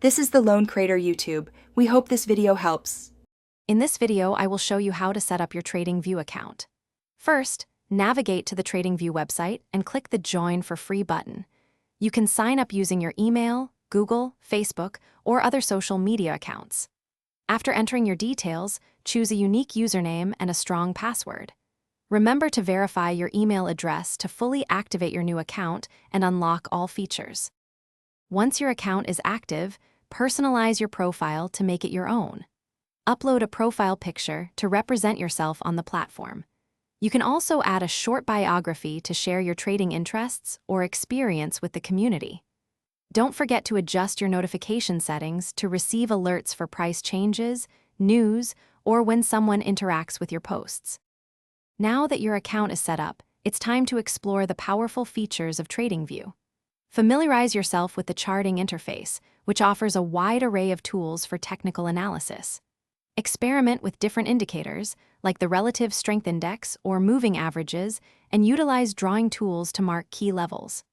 This is the Lone Creator YouTube. We hope this video helps. In this video, I will show you how to set up your TradingView account. First, navigate to the TradingView website and click the Join for Free button. You can sign up using your email, Google, Facebook, or other social media accounts. After entering your details, choose a unique username and a strong password. Remember to verify your email address to fully activate your new account and unlock all features. Once your account is active, personalize your profile to make it your own. Upload a profile picture to represent yourself on the platform. You can also add a short biography to share your trading interests or experience with the community. Don't forget to adjust your notification settings to receive alerts for price changes, news, or when someone interacts with your posts. Now that your account is set up, it's time to explore the powerful features of TradingView. Familiarize yourself with the charting interface, which offers a wide array of tools for technical analysis. Experiment with different indicators, like the Relative Strength Index or moving averages, and utilize drawing tools to mark key levels.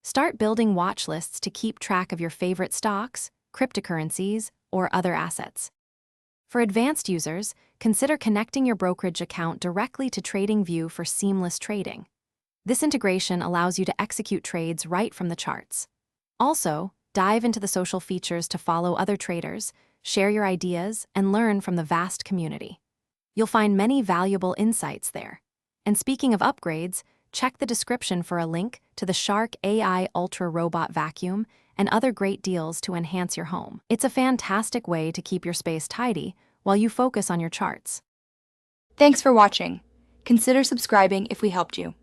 Start building watch lists to keep track of your favorite stocks, cryptocurrencies, or other assets. For advanced users, consider connecting your brokerage account directly to TradingView for seamless trading. This integration allows you to execute trades right from the charts. Also, dive into the social features to follow other traders, share your ideas, and learn from the vast community. You'll find many valuable insights there. And speaking of upgrades, check the description for a link to the Shark AI Ultra Robot Vacuum and other great deals to enhance your home. It's a fantastic way to keep your space tidy while you focus on your charts. Thanks for watching. Consider subscribing if we helped you.